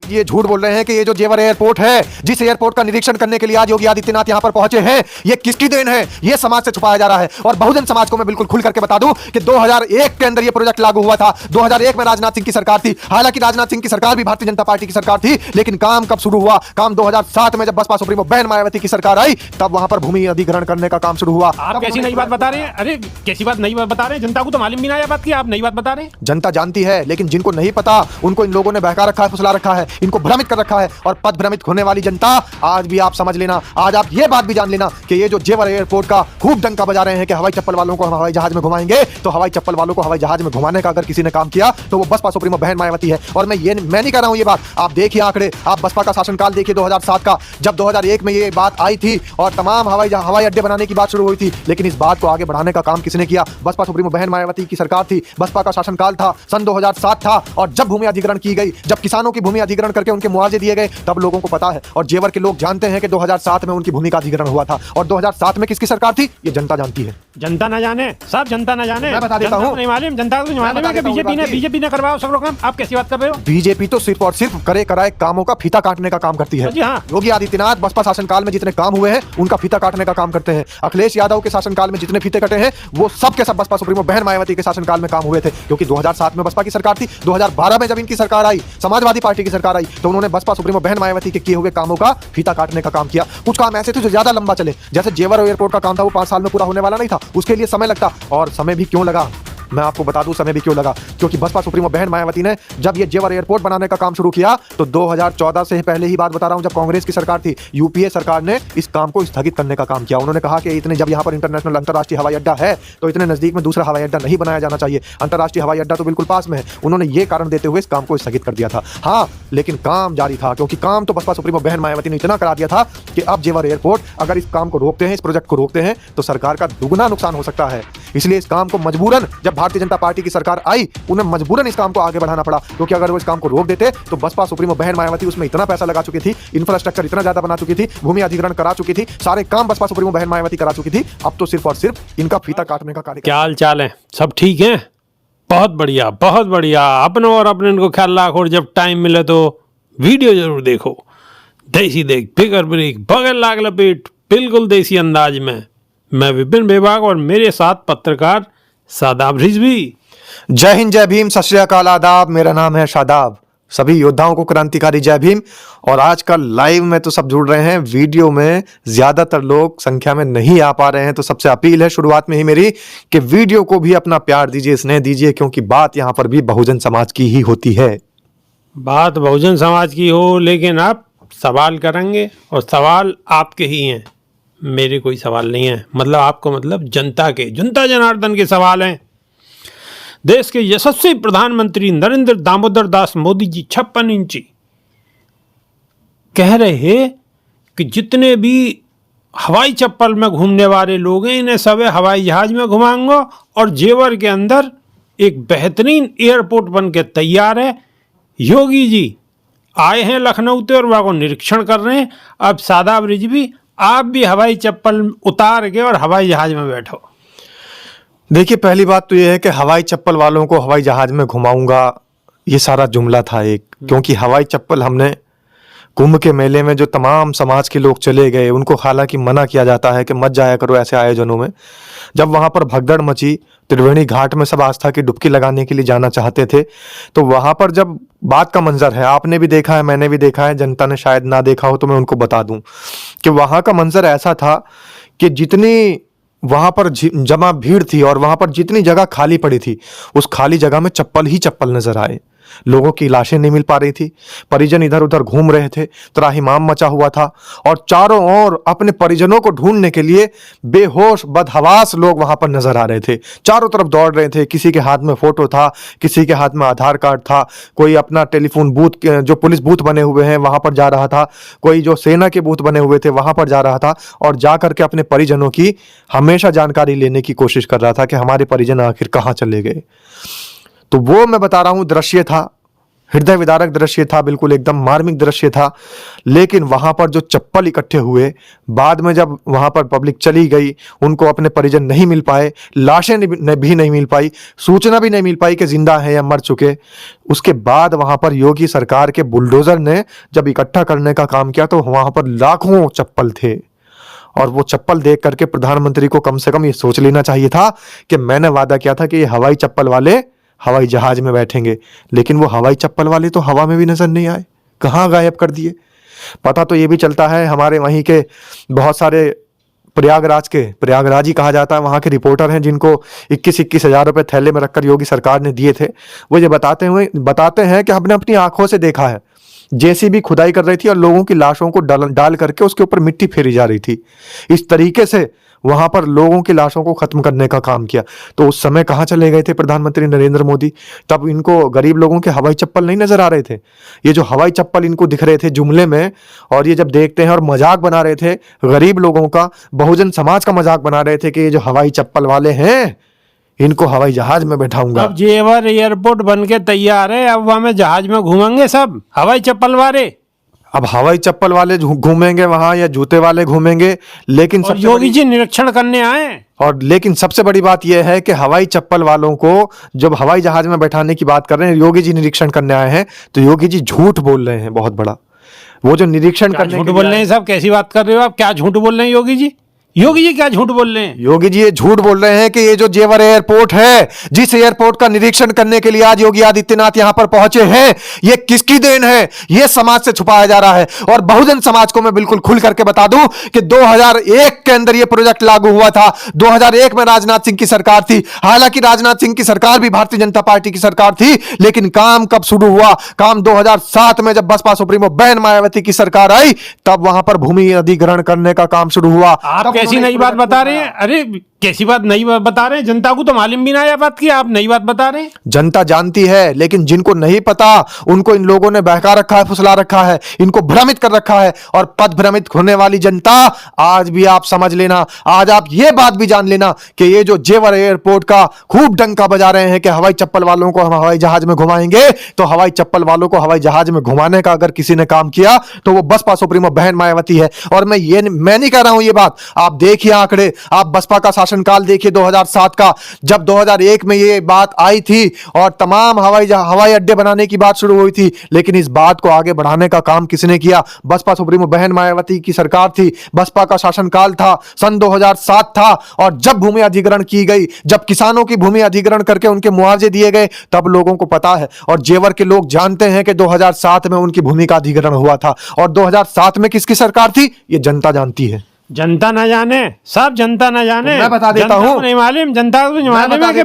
ये झूठ बोल रहे हैं कि ये जो जेवर एयरपोर्ट है, जिस एयरपोर्ट का निरीक्षण करने के लिए आज योगी आदित्यनाथ यहां पर पहुंचे हैं, ये किसकी देन है? ये समाज से छुपाया जा रहा है। और बहुजन समाज को मैं बिल्कुल खुल करके बता दूं कि 2001 के अंदर ये प्रोजेक्ट लागू हुआ था। 2001 में राजनाथ सिंह की सरकार थी। हालांकि राजनाथ सिंह की सरकार भी भारतीय जनता पार्टी की सरकार थी, लेकिन काम कब शुरू हुआ? काम 2007 में जब बसपा सुप्रीमो बहन मायावती की सरकार आई, तब वहां पर भूमि अधिग्रहण करने का काम शुरू हुआ। आप कैसी नई बात बता रहे हैं? अरे कैसी बात नई बात बता रहे हैं? जनता को तो मालूम भी ना है बात की, आप नई बात बता रहे हैं। जनता जानती है, लेकिन जिनको नहीं पता उनको इन लोगों ने बहका रखा है, फुसला रखा है, इनको भ्रमित कर रखा है। और पद भ्रमित होने वाली जनता आज भी आप समझ लेना, आज आप ये बात भी जान लेना कि ये जो जेवर एयरपोर्ट का खूब डंका बजा रहे हैं कि हवाई चप्पल वालों को हम हवाई जहाज में घुमाएंगे, तो हवाई चप्पल वालों को हवाई जहाज में घुमाने का अगर किसी ने काम किया तो वो बसपा सुप्रीमो बहन मायावती है। और मैं नहीं कर रहा हूं ये बात, आप देखिए आंकड़े, आप बसपा का शासनकाल देखिए 2007 का, जब 2001 में ये बात आई थी और तमाम हवाई अड्डे बनाने की बात शुरू हुई थी, लेकिन इस बात को आगे बढ़ाने का काम किसने किया? बसपा सुप्रीमो बहन मायावती की सरकार थी, बसपा का शासनकाल था, सन 2007 था। और जब भूमि अधिग्रहण की गई, जब किसानों की भूमि अधिग्रहण करके उनके मुआवजे दिए गए, तब लोगों को पता है और जेवर के लोग जानते हैं कि 2007 में उनकी भूमि का अधिग्रहण हुआ था। और 2007 में किसकी सरकार थी? ये जनता जानती है। जनता ना जाने, सब जनता ना जाने, मैं बता देता हूं, नहीं मालूम, जनता को नहीं मालूम है कि बीजेपी ने करवाओ सब लोग काम। आप कैसी बात कर रहे हो? बीजेपी तो सिर्फ और सिर्फ करे कराए कामों का फीता काटने का काम करती है। जी हाँ। योगी आदित्यनाथ बसपा शासनकाल में जितने काम हुए हैं उनका फीता काटने का काम करते हैं। अखिलेश यादव के शासनकाल में जितने फीते कटे हैं वो सब के सब बसपा सुप्रीमो बहन मायावती के शासनकाल में काम हुए थे, क्योंकि 2007 में बसपा की सरकार थी। 2012 में जब इनकी सरकार आई, समाजवादी पार्टी की सरकार आई, तो उन्होंने बसपा सुप्रीमो बहन मायावती के किए हुए कामों का फीता काटने का काम किया। कुछ काम ऐसे थे जो ज्यादा लंबा चले, जैसे जेवर एयरपोर्ट का काम था, वो 5 साल में पूरा होने वाला नहीं था, उसके लिए समय लगता। और समय भी क्यों लगा, मैं आपको बता दूं समय भी क्यों लगा, क्योंकि बसपा सुप्रीमो बहन मायावती ने जब ये जेवर एयरपोर्ट बनाने का काम शुरू किया तो 2014 से पहले ही बात बता रहा हूं, जब कांग्रेस की सरकार थी, यूपीए सरकार ने इस काम को स्थगित करने का काम किया। उन्होंने कहा कि इतने जब यहाँ पर इंटरनेशनल अंतर्राष्ट्रीय हवाई अड्डा है तो इतने नजदीक में दूसरा हवाई अड्डा नहीं बनाया जाना चाहिए, अंतर्राष्ट्रीय हवाई अड्डा तो बिल्कुल पास में है। उन्होंने ये कारण देते हुए इस काम को स्थगित कर दिया था। हाँ, लेकिन काम जारी था, क्योंकि काम तो बसपा सुप्रीमो बहन मायावती ने इतना करा दिया था कि अब जेवर एयरपोर्ट अगर इस काम को रोकते हैं, इस प्रोजेक्ट को रोकते हैं, तो सरकार का दुगना नुकसान हो सकता है। इसलिए इस काम को मजबूरन, जब भारतीय जनता पार्टी की सरकार आई, उन्हें मजबूरन इस काम को आगे बढ़ाना पड़ा, क्योंकि अगर वो इस काम को रोक देते तो बसपा सुप्रीमो बहन मायावती उसमें इतना पैसा लगा चुकी थी, इंफ्रास्ट्रक्चर इतना ज्यादा बना चुकी थी, भूमि अधिग्रहण करा चुकी थी, सारे काम बसपा सुप्रीमो बहन मायावती करा चुकी थी। अब तो सिर्फ और सिर्फ इनका फीता काटने का कार्य। क्या हाल चाल है? सब ठीक है? बहुत बढ़िया, बहुत बढ़िया। अपनों और अपने को ख्याल रखो, और जब टाइम मिले तो वीडियो जरूर देखो। देसी देख, फिगर ब्रेक, बगल लाग लपेट, बिल्कुल देसी अंदाज में। मैं विपिन बेबाग और मेरे साथ पत्रकार शादाब रिजवी। जय हिंद, जय भीम, सत श्री अकाल, आदाब। मेरा नाम है शादाब। सभी योद्धाओं को क्रांतिकारी जय भीम। और आज का लाइव में तो सब जुड़ रहे हैं, वीडियो में ज्यादातर लोग संख्या में नहीं आ पा रहे हैं, तो सबसे अपील है शुरुआत में ही मेरी कि वीडियो को भी अपना प्यार दीजिए, स्नेह दीजिए, क्योंकि बात यहाँ पर भी बहुजन समाज की ही होती है। बात बहुजन समाज की हो, लेकिन आप सवाल करेंगे और सवाल आपके ही हैं, मेरे कोई सवाल नहीं है। मतलब आपको, मतलब जनता के, जनता जनार्दन के सवाल हैं। देश के यशस्वी प्रधानमंत्री नरेंद्र दामोदर दास मोदी जी 56 इंची कह रहे हैं कि जितने भी हवाई चप्पल में घूमने वाले लोग हैं, इन्हें सब हवाई जहाज में घुमाऊंगा, और जेवर के अंदर एक बेहतरीन एयरपोर्ट बन के तैयार है। योगी जी आए हैं लखनऊ से और वहाँ को निरीक्षण कर रहे हैं। अब शादाब रिजवी, आप भी हवाई चप्पल उतार के और हवाई जहाज में बैठो। देखिए, पहली बात तो यह है कि हवाई चप्पल वालों को हवाई जहाज में घुमाऊंगा, ये सारा जुमला था एक, क्योंकि हवाई चप्पल हमने कुंभ के मेले में जो तमाम समाज के लोग चले गए, उनको हालांकि मना किया जाता है कि मत जाया करो ऐसे आयोजनों में। जब वहां पर भगदड़ मची, त्रिवेणी घाट में सब आस्था की डुबकी लगाने के लिए जाना चाहते थे, तो वहां पर जब बात का मंजर है, आपने भी देखा है, मैंने भी देखा है, जनता ने शायद ना देखा हो, तो मैं उनको बता दूं कि वहां का मंजर ऐसा था कि जितनी वहां पर जमा भीड़ थी और वहां पर जितनी जगह खाली पड़ी थी, उस खाली जगह में चप्पल ही चप्पल नजर आए। लोगों की लाशें नहीं मिल पा रही थी, परिजन इधर उधर घूम रहे थे, त्राहिमाम मचा हुआ था, और चारों ओर अपने परिजनों को ढूंढने के लिए बेहोश बदहवास लोग वहां पर नजर आ रहे थे, चारों तरफ दौड़ रहे थे। किसी के हाथ में फोटो था, किसी के हाथ में आधार कार्ड था, कोई अपना टेलीफोन बूथ, जो पुलिस बूथ बने हुए हैं वहां पर जा रहा था, कोई जो सेना के बूथ बने हुए थे वहां पर जा रहा था, और जा करके अपने परिजनों की हमेशा जानकारी लेने की कोशिश कर रहा था कि हमारे परिजन आखिर कहाँ चले गए। तो वो मैं बता रहा हूं दृश्य था हृदय विदारक दृश्य था, बिल्कुल एकदम मार्मिक दृश्य था। लेकिन वहां पर जो चप्पल इकट्ठे हुए, बाद में जब वहां पर पब्लिक चली गई, उनको अपने परिजन नहीं मिल पाए, लाशें भी नहीं मिल पाई, सूचना भी नहीं मिल पाई कि जिंदा है या मर चुके। उसके बाद वहां पर योगी सरकार के बुलडोजर ने जब इकट्ठा करने का काम किया तो वहां पर लाखों चप्पल थे। और वो चप्पल देख करके प्रधानमंत्री को कम से कम ये सोच लेना चाहिए था कि मैंने वादा किया था कि ये हवाई चप्पल वाले हवाई जहाज में बैठेंगे, लेकिन वो हवाई चप्पल वाले तो हवा में भी नजर नहीं आए, कहाँ गायब कर दिए। पता तो ये भी चलता है, हमारे वहीं के बहुत सारे प्रयागराज ही कहा जाता है, वहाँ के रिपोर्टर हैं जिनको 21-21 हज़ार रुपये थैले में रखकर योगी सरकार ने दिए थे। वो ये बताते हैं कि हमने अपनी आंखों से देखा है, जेसीबी खुदाई कर रही थी और लोगों की लाशों को डाल करके उसके ऊपर मिट्टी फेरी जा रही थी। इस तरीके से वहां पर लोगों की लाशों को खत्म करने का काम किया। तो उस समय कहाँ चले गए थे प्रधानमंत्री नरेंद्र मोदी? तब इनको गरीब लोगों के हवाई चप्पल नहीं नजर आ रहे थे। ये जो हवाई चप्पल इनको दिख रहे थे जुमले में, और ये जब देखते हैं और मजाक बना रहे थे गरीब लोगों का, बहुजन समाज का मजाक बना रहे थे कि ये जो हवाई चप्पल वाले हैं इनको हवाई जहाज में बैठाऊंगा। अब जेवर एयरपोर्ट बन के तैयार है, अब वहां में जहाज में घूमेंगे सब हवाई चप्पल वाले। अब हवाई चप्पल वाले घूमेंगे वहां या जूते वाले घूमेंगे, लेकिन और योगी जी निरीक्षण करने आए। और लेकिन सबसे बड़ी बात यह है कि हवाई चप्पल वालों को जब हवाई जहाज में बैठाने की बात कर रहे हैं, योगी जी निरीक्षण करने आए हैं, तो योगी जी झूठ बोल रहे हैं बहुत बड़ा। वो जो निरीक्षण करने झूठ बोल रहे हैं साहब, कैसी बात कर रहे हो आप? क्या झूठ बोल रहे हैं योगी जी? योगी जी क्या झूठ बोल रहे हैं? योगी जी ये झूठ बोल रहे हैं कि ये जो जेवर एयरपोर्ट है, जिस एयरपोर्ट का निरीक्षण करने के लिए आज योगी आदित्यनाथ यहां पर पहुंचे हैं, ये किसकी देन है? ये समाज से छुपाया जा रहा है। और बहुजन समाज को मैं बिल्कुल खुल करके बता दूं कि 2001 के अंदर ये प्रोजेक्ट लागू हुआ था। 2001 में राजनाथ सिंह की सरकार थी। हालांकि राजनाथ सिंह की सरकार भी भारतीय जनता पार्टी की सरकार थी, लेकिन काम कब शुरू हुआ? काम 2007 में जब बसपा सुप्रीमो बहन मायावती की सरकार आई, तब वहां पर भूमि अधिग्रहण करने का काम शुरू हुआ। कैसी नई बात बता रहे हैं? अरे कैसी बात नई बात बता रहे हैं? जनता को तो मालूम भी ना है बात की, आप नई बात बता रहे हैं। जनता जानती है, लेकिन जिनको नहीं पता उनको इन लोगों ने बहका रखा है, फुसला रखा है, इनको भ्रमित कर रखा है। और पद भ्रमित होने वाली जनता आज भी आप समझ लेना, आज आप ये बात भी जान लेना कि ये जो जेवर एयरपोर्ट का खूब डंका बजा रहे हैं कि हवाई चप्पल वालों को हम हवाई जहाज में घुमाएंगे, तो हवाई चप्पल वालों को हवाई जहाज में घुमाने का अगर किसी ने काम किया तो वो बसपा सुप्रीमो बहन मायावती है। और मैं नहीं कह रहा हूं ये बात, आप देखिए आंकड़े, आप बसपा का शासनकाल देखिए 2007 का, जब 2001 में ये बात आई थी और तमाम हवाई अड्डे बनाने की बात शुरू हुई थी, लेकिन इस बात को आगे बढ़ाने का काम किसने किया? बसपा सुप्रीमो बहन मायावती की सरकार थी, बसपा का शासनकाल था, सन 2007 था। और जब भूमि अधिग्रहण की गई, जब किसानों की भूमि अधिग्रहण करके उनके मुआवजे दिए गए, तब लोगों को पता है और जेवर के लोग जानते हैं कि 2007 में उनकी भूमि का अधिग्रहण हुआ था। और 2007 में किसकी सरकार थी ये जनता जानती है। जनता ना जाने, सब जनता ना जाने, तो मैं बता देता हूं, नहीं मालूम, जनता को नहीं मालूम है कि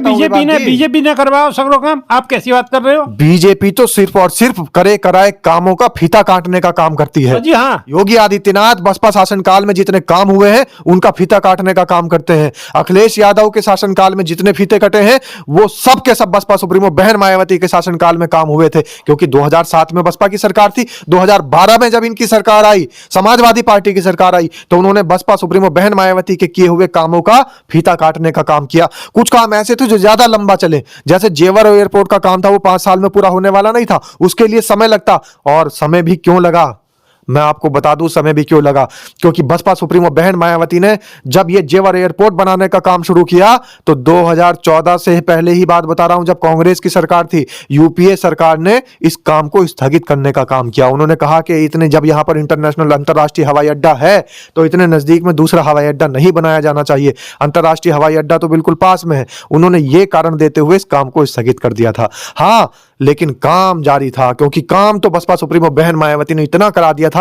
बीजेपी ने करवाओ सगरो काम। आप कैसी बात कर रहे हो? बीजेपी तो सिर्फ और सिर्फ करे कराए कामों का फीता काटने का काम करती है। जी हाँ, योगी आदित्यनाथ बसपा शासनकाल में जितने काम हुए हैं उनका फीता काटने का काम करते हैं। अखिलेश यादव के शासनकाल में जितने फीते कटे हैं वो सब के सब बसपा सुप्रीमो बहन मायावती के शासनकाल में काम हुए थे, क्योंकि 2007 में बसपा की सरकार थी, 2012 में जब इनकी सरकार आई, समाजवादी पार्टी की सरकार आई, तो उन्होंने बसपा सुप्रीमो बहन मायावती के किए हुए कामों का फीता काटने का काम किया। कुछ काम ऐसे थे जो ज्यादा लंबा चले, जैसे जेवर एयरपोर्ट का काम था, वो 5 साल में पूरा होने वाला नहीं था, उसके लिए समय लगता। और समय भी क्यों लगा मैं आपको बता दूं, समय भी क्यों लगा, क्योंकि बसपा सुप्रीमो बहन मायावती ने जब ये जेवर एयरपोर्ट बनाने का काम शुरू किया तो 2014 से पहले ही बात बता रहा हूं, जब कांग्रेस की सरकार थी, यूपीए सरकार ने इस काम को स्थगित करने का काम किया। उन्होंने कहा कि इतने जब यहां पर इंटरनेशनल अंतरराष्ट्रीय हवाई अड्डा है तो इतने नजदीक में दूसरा हवाई अड्डा नहीं बनाया जाना चाहिए, अंतरराष्ट्रीय हवाई अड्डा तो बिल्कुल पास में है। उन्होंने ये कारण देते हुए इस काम को स्थगित कर दिया था। हाँ, लेकिन काम जारी था, क्योंकि काम तो बसपा सुप्रीमो बहन मायावती ने इतना करा दिया था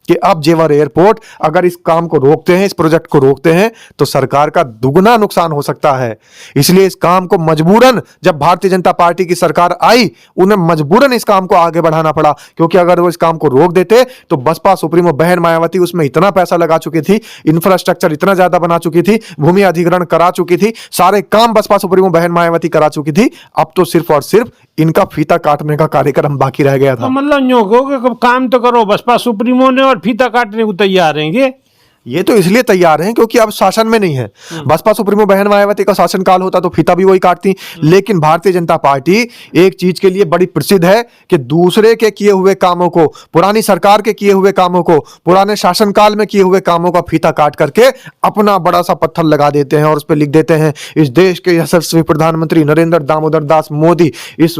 कि अब जेवर एयरपोर्ट अगर इस काम को रोकते हैं, इस प्रोजेक्ट को रोकते हैं, तो सरकार का दुगना नुकसान हो सकता है। इसलिए इस काम को मजबूरन, जब भारतीय जनता पार्टी की सरकार आई, उन्हें मजबूरन इस काम को आगे बढ़ाना पड़ा, क्योंकि अगर वो इस काम को रोक देते तो बसपा सुप्रीमो बहन मायावती उसमें इतना पैसा लगा चुकी थी, इंफ्रास्ट्रक्चर इतना ज्यादा बना चुकी थी, भूमि अधिग्रहण करा चुकी थी, सारे काम बसपा सुप्रीमो बहन मायावती करा चुकी थी। अब तो सिर्फ और सिर्फ इनका फीता काटने का कार्यक्रम बाकी रह गया था। मतलब काम तो करो, बसपा सुप्रीमो ने और फीता काटने को तैयार रहेंगे। ये तो इसलिए तैयार हैं क्योंकि अब शासन में नहीं है। बसपा सुप्रीमो बहन मायावती का शासनकाल होता तो फीता भी वही काटती। लेकिन भारतीय जनता पार्टी एक चीज के लिए बड़ी प्रसिद्ध है कि दूसरे के किए हुए कामों को, पुरानी सरकार के किए हुए कामों को, पुराने शासनकाल में किए हुए कामों का फीता काट करके अपना बड़ा सा पत्थर लगा देते हैं और उस पर लिख देते हैं इस देश के यशस्वी प्रधानमंत्री नरेंद्र दामोदर दास मोदी, इस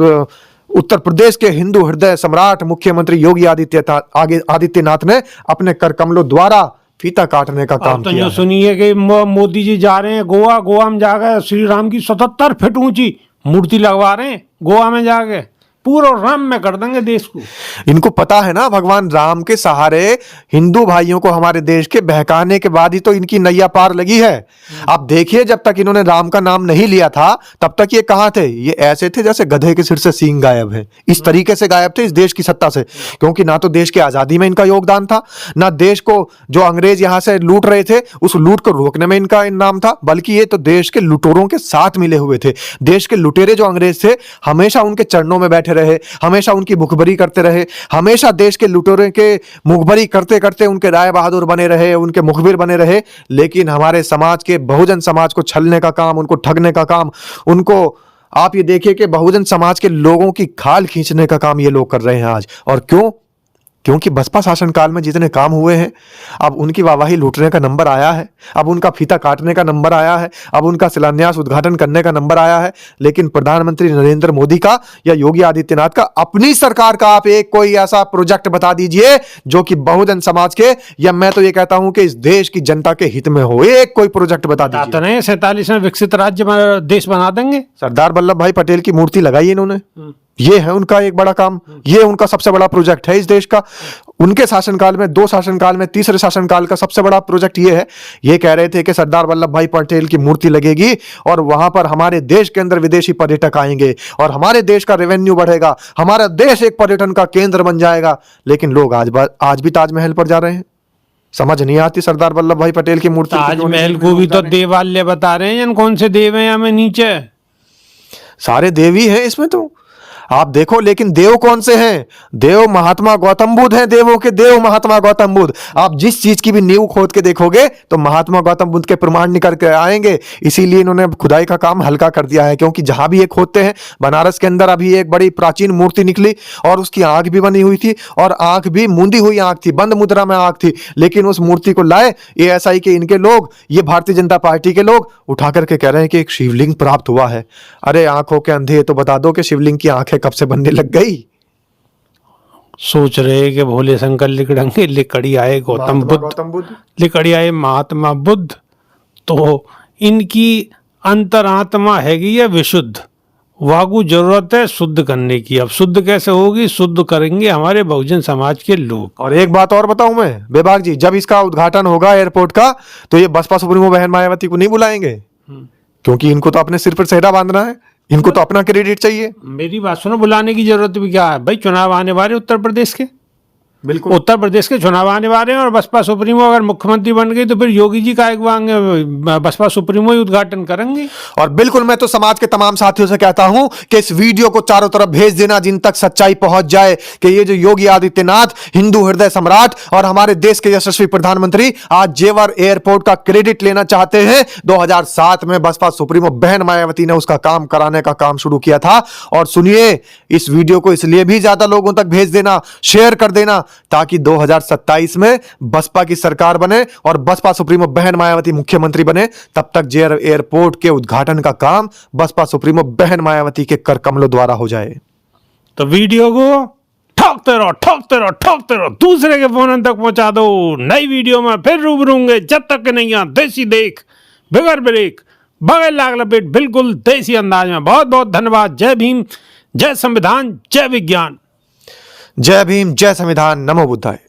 उत्तर प्रदेश के हिंदू हृदय सम्राट मुख्यमंत्री योगी आदित्यनाथ ने अपने कर कमलों द्वारा फीता काटने का काम तो किया ये है। सुनिए कि मोदी जी जा रहे हैं गोवा, गोवा में जाकर श्री राम की 77 फीट ऊंची मूर्ति लगवा रहे हैं गोवा में जाके, पूरा राम में कर देंगे देश को। इनको पता है ना भगवान राम के सहारे हिंदू भाइयों को हमारे देश के बहकाने के बाद ही तो इनकी नैया पार लगी है। आप देखिए जब तक इन्होंने राम का नाम नहीं लिया था तब तक ये कहां थे? ये ऐसे थे जैसे गधे के सिर से सींग गायब है, इस तरीके से गायब थे इस देश की सत्ता से। क्योंकि ना तो देश की आजादी में इनका योगदान था, ना देश को जो अंग्रेज यहां से लूट रहे थे उस लूट को रोकने में इनका नाम था, बल्कि ये तो देश के लुटेरों के साथ मिले हुए थे। देश के लुटेरे जो अंग्रेज थे हमेशा उनके चरणों में बैठे रहे, हमेशा उनकी मुखबरी करते रहे, हमेशा देश के लुटेरों के मुखबरी करते करते उनके राय बहादुर बने रहे, उनके मुखबिर बने रहे। लेकिन हमारे समाज के, बहुजन समाज को छलने का काम, उनको ठगने का काम, उनको आप ये देखिए कि बहुजन समाज के लोगों की खाल खींचने का काम ये लोग कर रहे हैं आज। और क्यों? क्योंकि बसपा शासनकाल में जितने काम हुए हैं अब उनकी वाहवाही लूटने का नंबर आया है, अब उनका फीता काटने का नंबर आया है, अब उनका शिलान्यास उद्घाटन करने का नंबर आया है। लेकिन प्रधानमंत्री नरेंद्र मोदी का या योगी आदित्यनाथ का, अपनी सरकार का आप एक कोई ऐसा प्रोजेक्ट बता दीजिए जो कि बहुजन समाज के, या मैं तो ये कहता हूं कि इस देश की जनता के हित में हो, एक कोई प्रोजेक्ट बता दीजिए। 47वें विकसित राज्य देश बना देंगे। सरदार वल्लभ भाई पटेल की मूर्ति लगाई इन्होंने, ये है उनका एक बड़ा काम, ये उनका सबसे बड़ा प्रोजेक्ट है इस देश का। उनके शासनकाल में, 2 शासनकाल में, तीसरे शासनकाल का सबसे बड़ा प्रोजेक्ट ये है। ये कह रहे थे कि सरदार वल्लभ भाई पटेल की मूर्ति लगेगी और वहां पर हमारे देश के अंदर विदेशी पर्यटक आएंगे और हमारे देश का रेवेन्यू बढ़ेगा, हमारा देश एक पर्यटन का केंद्र बन जाएगा। लेकिन लोग आज भी ताजमहल पर जा रहे हैं। समझ नहीं आती सरदार वल्लभ भाई पटेल की मूर्ति। ताजमहल को भी तो देवालय बता रहे हैं, कौन से देव हैं हमें नीचे? सारे देवी हैं इसमें तो आप देखो। लेकिन देव कौन से हैं? देव महात्मा गौतम बुद्ध हैं, देवों के देव महात्मा गौतम बुद्ध। आप जिस चीज की भी नींव खोद के देखोगे तो महात्मा गौतम बुद्ध के प्रमाण निकल के आएंगे। इसीलिए इन्होंने खुदाई का काम हल्का कर दिया है, क्योंकि जहां भी ये खोदते हैं, बनारस के अंदर अभी एक बड़ी प्राचीन मूर्ति निकली और उसकी आंख भी बनी हुई थी और आंख भी मूंदी हुई आंख थी, बंद मुद्रा में आंख थी। लेकिन उस मूर्ति को लाए ASI के इनके लोग, ये भारतीय जनता पार्टी के लोग उठा करके कह रहे हैं कि एक शिवलिंग प्राप्त हुआ है। अरे आंखों के अंधे, तो बता दो कि शिवलिंग की आंखें कब से बनने लग गई। सोच रहे कि भोले शंकर लिखड़ेंगे, लिखड़ी आए गौतम बुद्ध, लिखड़ी आए महात्मा बुद्ध। तो इनकी अंतरात्मा हैगी है विशुद्ध, वागू जरूरत है शुद्ध करने की। अब शुद्ध कैसे होगी? शुद्ध करेंगे हमारे बहुजन समाज के लोग। और एक बात और बताऊं मैं बेबाक जी, जब इसका उद्घाटन होगा एयरपोर्ट का तो ये बसपा सुप्रीमो बहन मायावती को नहीं बुलाएंगे, क्योंकि इनको तो अपने सिर पर सेहरा बांधना है, इनको तो अपना क्रेडिट चाहिए। मेरी बात सुनो, बुलाने की जरूरत भी क्या है भाई? चुनाव आने वाले उत्तर प्रदेश के, बिल्कुल उत्तर प्रदेश के चुनाव आने वाले हैं और बसपा सुप्रीमो अगर मुख्यमंत्री बन गई तो फिर योगी जी का एक बसपा सुप्रीमो ही उद्घाटन करेंगे। और बिल्कुल मैं तो समाज के तमाम साथियों से कहता हूं कि इस वीडियो को चारों तरफ भेज देना, जिन तक सच्चाई पहुंच जाए कि ये जो योगी आदित्यनाथ, हिंदू हृदय सम्राट और हमारे देश के यशस्वी प्रधानमंत्री आज जेवर एयरपोर्ट का क्रेडिट लेना चाहते हैं। 2007 में बसपा सुप्रीमो बहन मायावती ने उसका काम कराने का काम शुरू किया था। और सुनिए, इस वीडियो को इसलिए भी ज्यादा लोगों तक भेज देना, शेयर कर देना, ताकि 2027 में बसपा की सरकार बने और बसपा सुप्रीमो बहन मायावती मुख्यमंत्री बने। तब तक जेवर एयरपोर्ट के उद्घाटन का काम बसपा सुप्रीमो बहन मायावती के कर कमलों द्वारा हो जाए। तो वीडियो को ठोकते रहो, ठोकते रहो, ठोकते रहो, दूसरे के फोन तक पहुंचा दो। नई वीडियो में फिर रूबरू होंगे, जब तक नहीं आ देसी देख बगैर ब्रेक बगैर लाग लपेट, बिल्कुल देसी अंदाज में। बहुत बहुत धन्यवाद। जय भीम, जय संविधान, जय विज्ञान। जय भीम, जय संविधान, नमो बुद्धाय।